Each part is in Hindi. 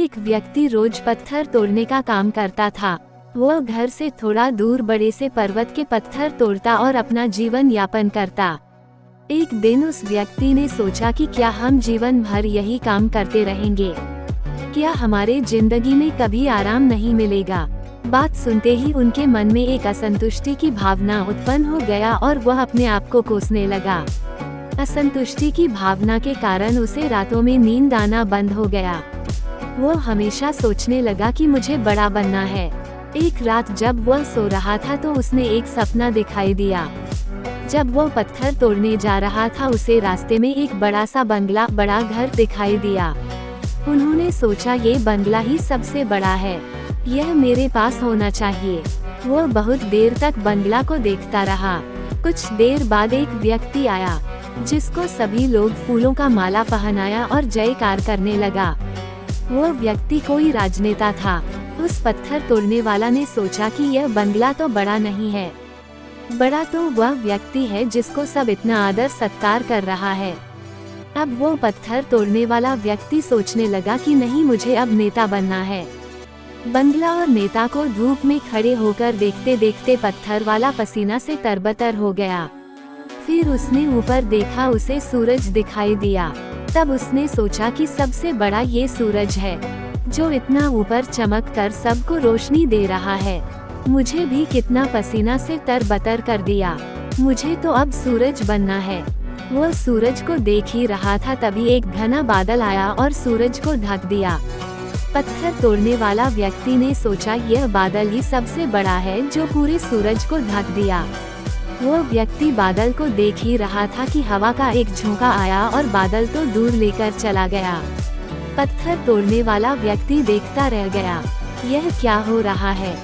एक व्यक्ति रोज पत्थर तोड़ने का काम करता था। वह घर से थोड़ा दूर बड़े से पर्वत के पत्थर तोड़ता और अपना जीवन यापन करता। एक दिन उस व्यक्ति ने सोचा कि क्या हम जीवन भर यही काम करते रहेंगे? क्या हमारे जिंदगी में कभी आराम नहीं मिलेगा? बात सुनते ही उनके मन में एक असंतुष्टि की भावना उत्पन्न हो गया और वह अपने आप को कोसने लगा। असंतुष्टि की भावना के कारण उसे रातों में नींद आना बंद हो गया। वह हमेशा सोचने लगा कि मुझे बड़ा बनना है। एक रात जब वह सो रहा था तो उसने एक सपना दिखाई दिया। जब वह पत्थर तोड़ने जा रहा था उसे रास्ते में एक बड़ा सा बंगला, बड़ा घर दिखाई दिया। उन्होंने सोचा ये बंगला ही सबसे बड़ा है, यह मेरे पास होना चाहिए। वह बहुत देर तक बंगला को देखता रहा। कुछ देर बाद एक व्यक्ति आया जिसको सभी लोग फूलों का माला पहनाया और जयकार करने लगा। वह व्यक्ति कोई राजनेता था। उस पत्थर तोड़ने वाला ने सोचा कि यह बंगला तो बड़ा नहीं है, बड़ा तो वह व्यक्ति है जिसको सब इतना आदर सत्कार कर रहा है। अब वो पत्थर तोड़ने वाला व्यक्ति सोचने लगा कि नहीं, मुझे अब नेता बनना है। बंगला और नेता को धूप में खड़े होकर देखते देखते पत्थर वाला पसीना से तरबतर हो गया। फिर उसने ऊपर देखा, उसे सूरज दिखाई दिया। तब उसने सोचा कि सबसे बड़ा ये सूरज है जो इतना ऊपर चमक कर सबको रोशनी दे रहा है। मुझे भी कितना पसीना से तरबतर कर दिया, मुझे तो अब सूरज बनना है। वह सूरज को देख ही रहा था तभी एक घना बादल आया और सूरज को ढक दिया। पत्थर तोड़ने वाला व्यक्ति ने सोचा यह बादल ही सबसे बड़ा है जो पूरे सूरज को ढक दिया। वह व्यक्ति बादल को देख ही रहा था कि हवा का एक झोंका आया और बादल तो दूर लेकर चला गया। पत्थर तोड़ने वाला व्यक्ति देखता रह गया, यह क्या हो रहा है?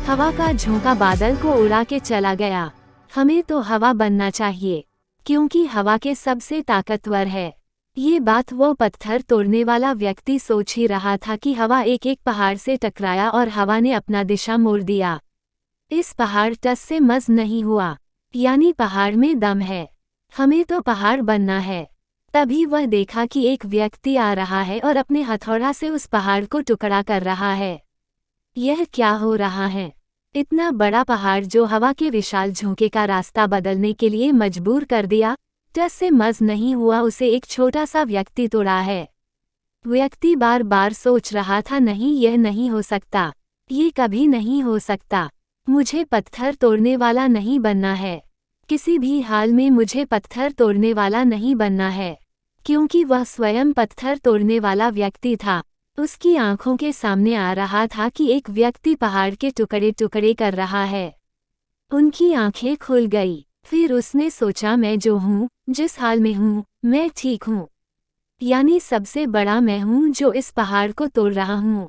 हवा का झोंका बादल को उड़ा के चला गया। हमें तो हवा बनना चाहिए क्योंकि हवा के सबसे ताकतवर है। ये बात वो पत्थर तोड़ने वाला व्यक्ति सोच ही रहा था कि हवा एक एक पहाड़ से टकराया और हवा ने अपना दिशा मोड़ दिया। इस पहाड़ टस से मस नहीं हुआ, यानी पहाड़ में दम है। हमें तो पहाड़ बनना है। तभी वह देखा कि एक व्यक्ति आ रहा है और अपने हथौड़ा से उस पहाड़ को टुकड़ा कर रहा है। यह क्या हो रहा है? इतना बड़ा पहाड़ जो हवा के विशाल झोंके का रास्ता बदलने के लिए मजबूर कर दिया, टस से मस नहीं हुआ, उसे एक छोटा सा व्यक्ति तोड़ा है। व्यक्ति बार बार सोच रहा था, नहीं, यह नहीं हो सकता, ये कभी नहीं हो सकता। मुझे पत्थर तोड़ने वाला नहीं बनना है, किसी भी हाल में मुझे पत्थर तोड़ने वाला नहीं बनना है। क्योंकि वह स्वयं पत्थर तोड़ने वाला व्यक्ति था। उसकी आंखों के सामने आ रहा था कि एक व्यक्ति पहाड़ के टुकड़े टुकड़े कर रहा है। उनकी आंखें खुल गई। फिर उसने सोचा, मैं जो हूँ, जिस हाल में हूँ, मैं ठीक हूँ, यानी सबसे बड़ा मैं हूँ जो इस पहाड़ को तोड़ रहा हूँ।